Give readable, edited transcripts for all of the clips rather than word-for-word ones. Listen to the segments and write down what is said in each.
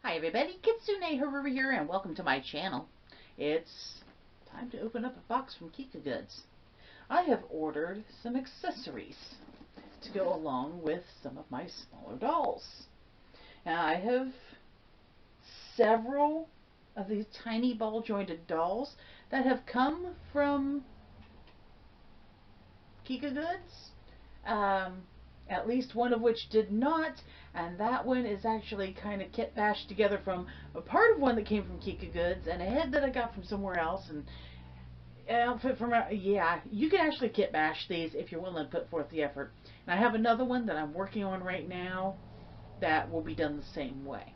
Hi everybody, Kitsune Haruru here and welcome to my channel. It's time to open up a box from Kika Goods. I have ordered some accessories to go along with some of my smaller dolls. Now I have several of these tiny ball jointed dolls that have come from Kika Goods. At least one of which did not, and that one is actually kind of kit bashed together from a part of one that came from Kika Goods and a head that I got from somewhere else, and an outfit from, yeah, you can actually kit bash these if you're willing to put forth the effort. And I have another one that I'm working on right now that will be done the same way.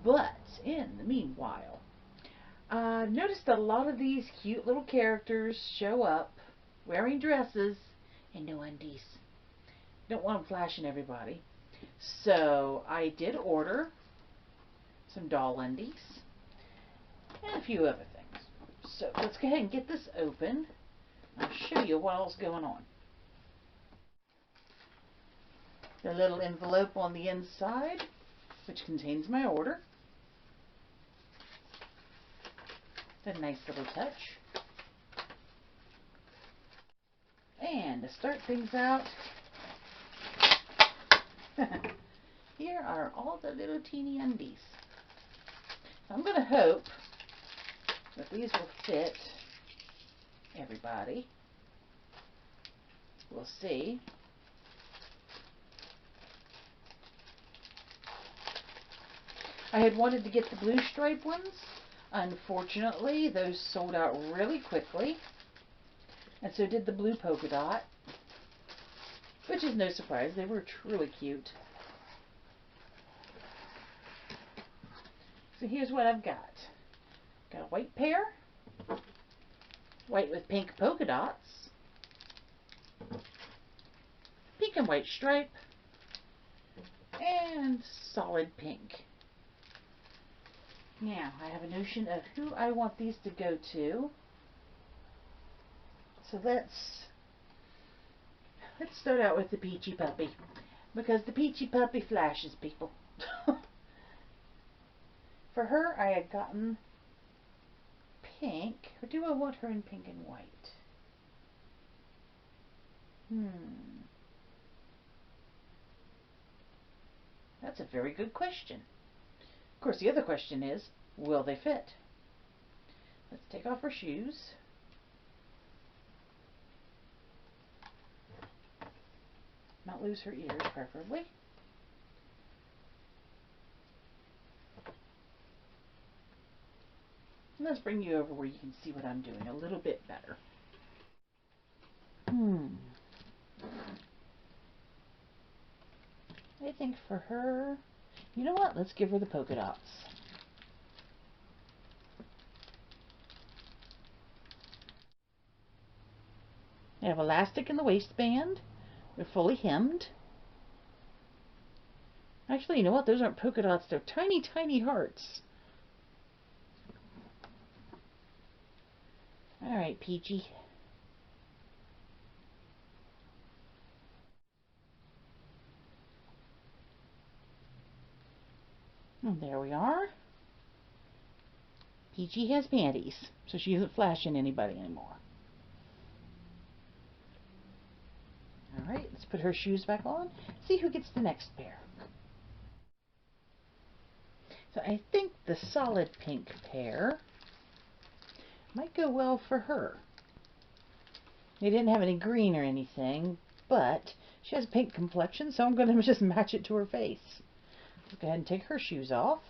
But in the meanwhile, I've noticed that a lot of these cute little characters show up wearing dresses and no undies. Don't want them flashing everybody. So I did order some doll undies and a few other things. So let's go ahead and get this open. I'll show you what else is going on. The little envelope on the inside, which contains my order. A nice little touch. And to start things out, here are all the little teeny undies. I'm going to hope that these will fit everybody. We'll see. I had wanted to get the blue stripe ones. Unfortunately, those sold out really quickly. And so did the blue polka dot. Which is no surprise, they were truly cute. So here's what I've got. Got a white pair, white with pink polka dots, pink and white stripe, and solid pink. Now, I have a notion of who I want these to go to. So let's start out with the Peachy Puppy, because the Peachy Puppy flashes people. For her, I had gotten pink, or do I want her in pink and white? That's a very good question. Of course, the other question is, will they fit? Let's take off her shoes. Not lose her ears, preferably. And let's bring you over where you can see what I'm doing a little bit better. I think for her, you know what? Let's give her the polka dots. They have elastic in the waistband. They're fully hemmed. Actually, you know what? Those aren't polka dots. They're tiny, tiny hearts. All right, Peachy. And there we are. Peachy has panties, so she isn't flashing anybody anymore. Alright, let's put her shoes back on. See who gets the next pair. So I think the solid pink pair might go well for her. They didn't have any green or anything, but she has a pink complexion, so I'm going to just match it to her face. Let's go ahead and take her shoes off.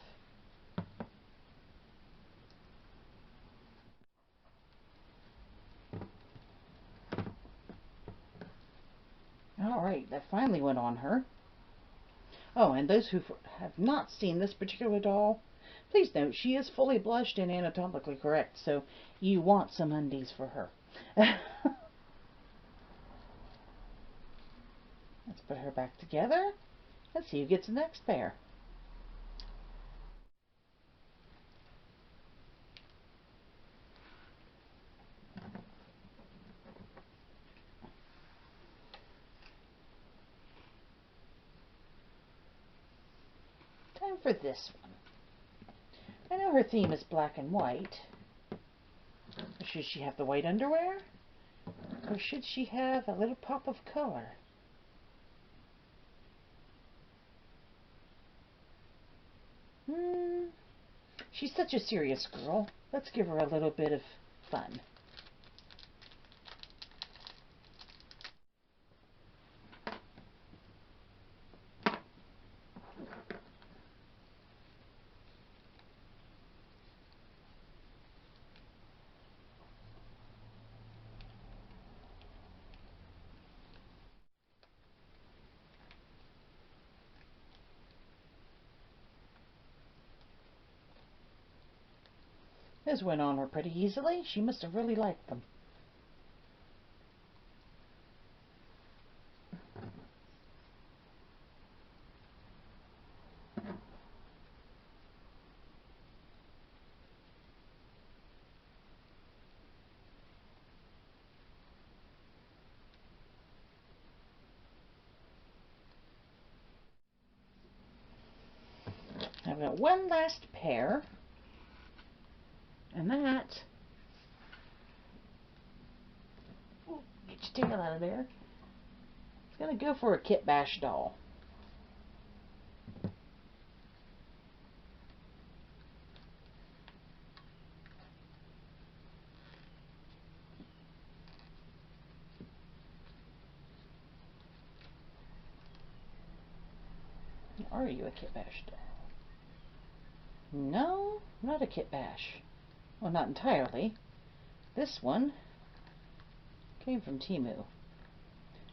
Alright, that finally went on her. Oh, and those who have not seen this particular doll, please note she is fully blushed and anatomically correct, so you want some undies for her. Let's put her back together. Let's see who gets the next pair. Time for this one. I know her theme is black and white. Should she have the white underwear? Or should she have a little pop of color? She's such a serious girl. Let's give her a little bit of fun. Those went on her pretty easily. She must have really liked them. I've got one last pair, and that, get your tail out of there, it's going to go for a Kit Bash doll. Are you a Kit Bash doll? No, not a Kit Bash. Well, not entirely. This one came from Temu.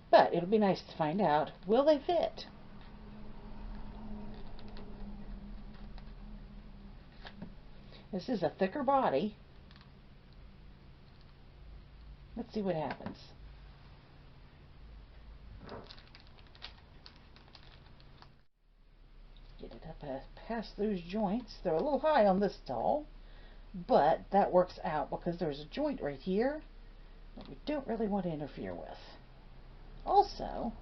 But it'll be nice to find out, will they fit? This is a thicker body. Let's see what happens. Get it up past those joints. They're a little high on this doll, but that works out because there's a joint right here that we don't really want to interfere with. Also,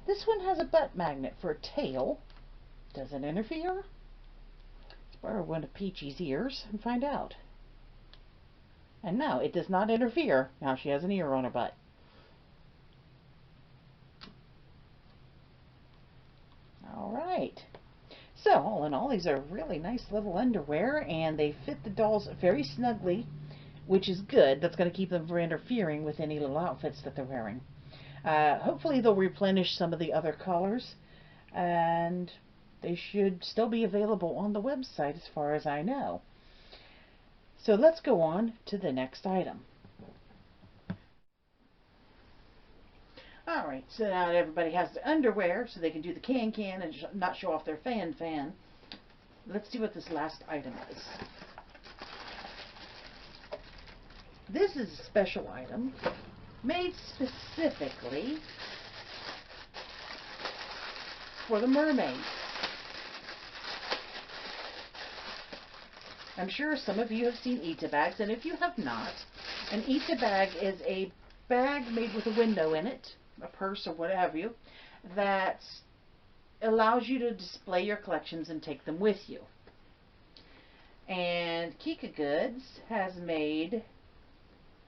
this one has a butt magnet for a tail. Does it interfere? Let's borrow one of Peachy's ears and find out. And no, it does not interfere. Now she has an ear on her butt. Alright. So, all in all, these are really nice little underwear, and they fit the dolls very snugly, which is good. That's going to keep them from interfering with any little outfits that they're wearing. Hopefully they'll replenish some of the other colors, and they should still be available on the website as far as I know. So let's go on to the next item. Alright, so now everybody has the underwear so they can do the can-can and not show off their fan-fan. Let's see what this last item is. This is a special item made specifically for the mermaids. I'm sure some of you have seen Ita bags, and if you have not, an Ita bag is a bag made with a window in it, a purse or what have you, that allows you to display your collections and take them with you. And Kika Goods has made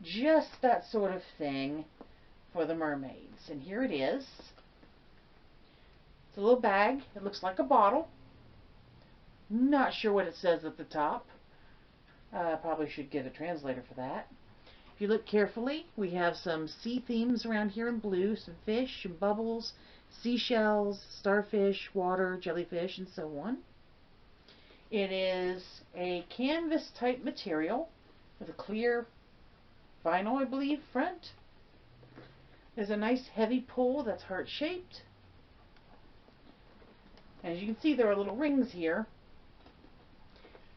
just that sort of thing for the mermaids. And here it is. It's a little bag. It looks like a bottle. Not sure what it says at the top. Probably should get a translator for that. If you look carefully, we have some sea themes around here in blue, some fish, some bubbles, seashells, starfish, water, jellyfish, and so on. It is a canvas type material with a clear vinyl, I believe, front. There's a nice heavy pull that's heart shaped. As you can see, there are little rings here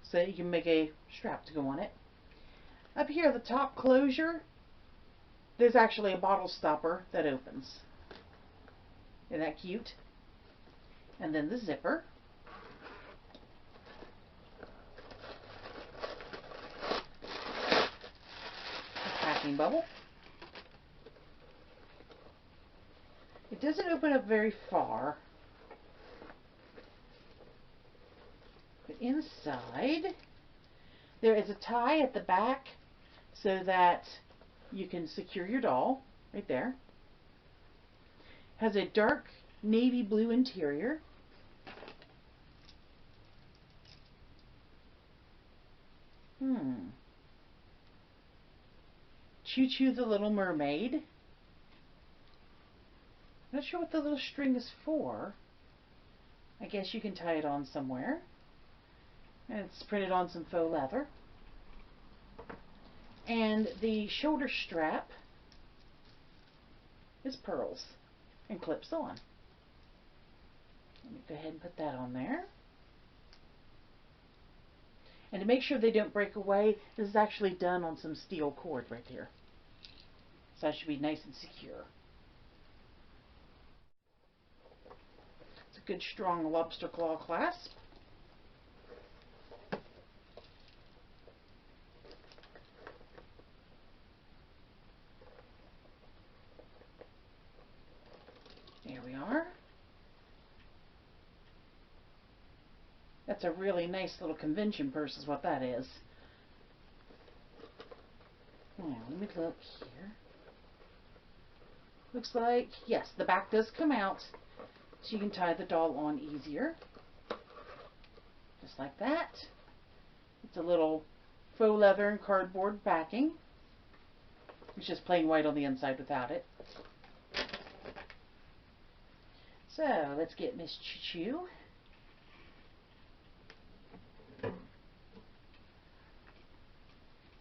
so that you can make a strap to go on it. Up here at the top closure, there's actually a bottle stopper that opens. Isn't that cute? And then the zipper. A packing bubble. It doesn't open up very far. But inside, There is a tie at the back so that you can secure your doll right there. Has a dark navy blue interior. Choo Choo the Little Mermaid. Not sure what the little string is for. I guess you can tie it on somewhere. And it's printed on some faux leather. And the shoulder strap is pearls and clips on. Let me go ahead and put that on there. And to make sure they don't break away, this is actually done on some steel cord right here. So that should be nice and secure. It's a good strong lobster claw clasp. There we are. That's a really nice little convention purse is what that is. Now, let me look here. Looks like, yes, the back does come out, so you can tie the doll on easier. Just like that. It's a little faux leather and cardboard backing. It's just plain white on the inside without it. So, let's get Miss Choo Choo.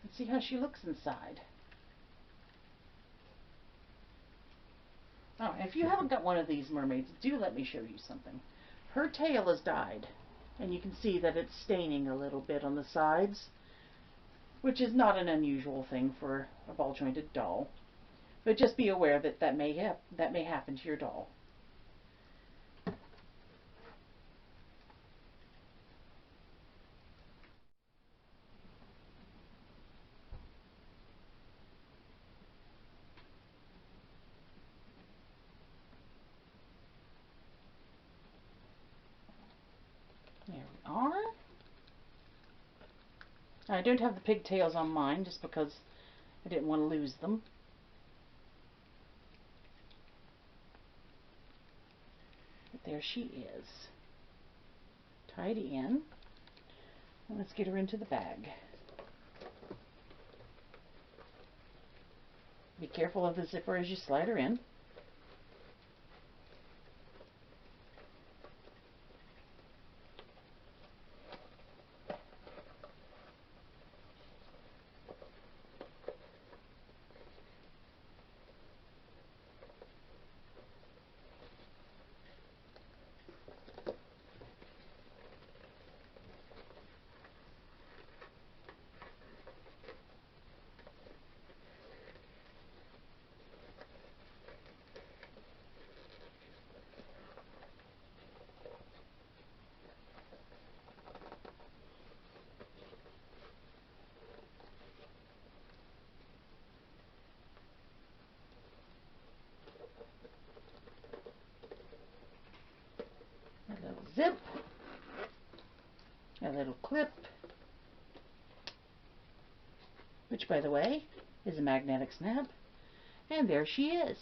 Let's see how she looks inside. Oh, and if you haven't got one of these mermaids, do let me show you something. Her tail is dyed, and you can see that it's staining a little bit on the sides, which is not an unusual thing for a ball-jointed doll. But just be aware that that may happen to your doll. There we are. I don't have the pigtails on mine just because I didn't want to lose them. But there she is. Tied in. And let's get her into the bag. Be careful of the zipper as you slide her in. A little zip, a little clip, which by the way is a magnetic snap, and there she is.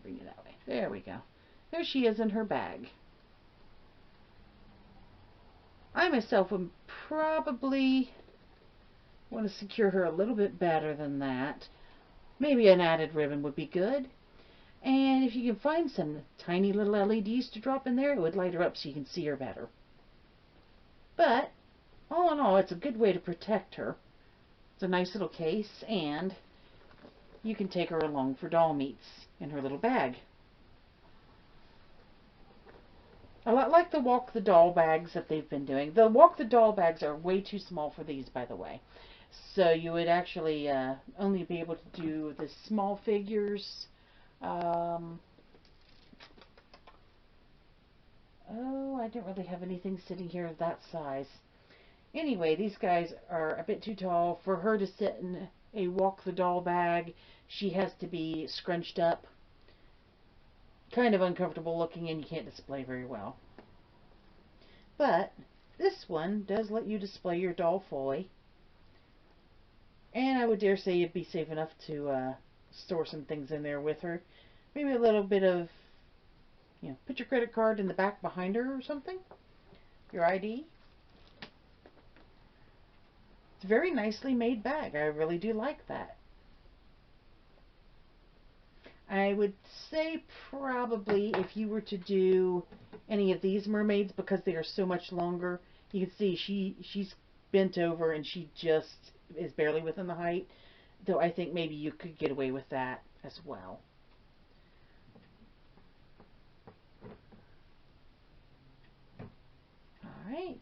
Bring it that way. There we go. There she is in her bag. I myself would probably want to secure her a little bit better than that. Maybe an added ribbon would be good. And if you can find some tiny little LEDs to drop in there, it would light her up so you can see her better. But, all in all, it's a good way to protect her. It's a nice little case, and you can take her along for doll meets in her little bag. A lot like the Walk the Doll bags that they've been doing. The Walk the Doll bags are way too small for these, by the way. So you would actually only be able to do the small figures. Oh, I didn't really have anything sitting here of that size. Anyway, these guys are a bit too tall. For her to sit in a Walk the Doll bag, she has to be scrunched up. Kind of uncomfortable looking, and you can't display very well. But This one does let you display your doll fully. And I would dare say you'd be safe enough to store some things in there with her. Maybe a little bit of, put your credit card in the back behind her or something. Your ID. It's a very nicely made bag. I really do like that. I would say probably if you were to do any of these mermaids, because they are so much longer, you can see she's bent over and she just is barely within the height. Though I think maybe you could get away with that as well. Alright.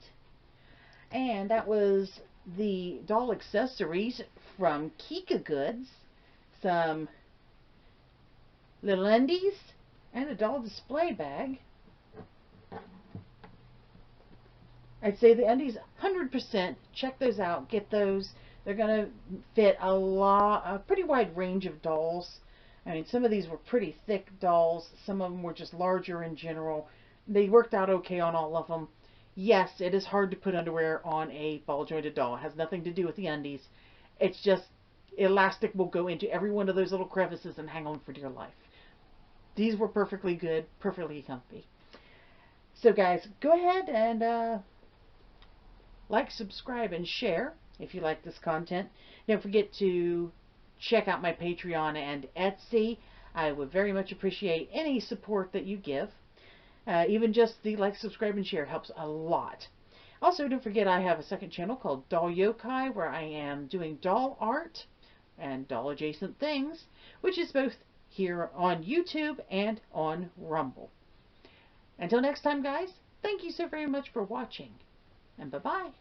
And that was the doll accessories from Kika Goods. Some little undies and a doll display bag. I'd say the undies 100%. Check those out. Get those. They're going to fit a pretty wide range of dolls. I mean, some of these were pretty thick dolls. Some of them were just larger in general. They worked out okay on all of them. Yes, it is hard to put underwear on a ball-jointed doll. It has nothing to do with the undies. It's just elastic will go into every one of those little crevices and hang on for dear life. These were perfectly good, perfectly comfy. So guys, go ahead and like, subscribe, and share if you like this content. Don't forget to check out my Patreon and Etsy. I would very much appreciate any support that you give. Even just the like, subscribe, and share helps a lot. Also, don't forget I have a second channel called Doll Yokai, where I am doing doll art and doll adjacent things, which is both here on YouTube and on Rumble. Until next time, guys, thank you so very much for watching, and bye-bye.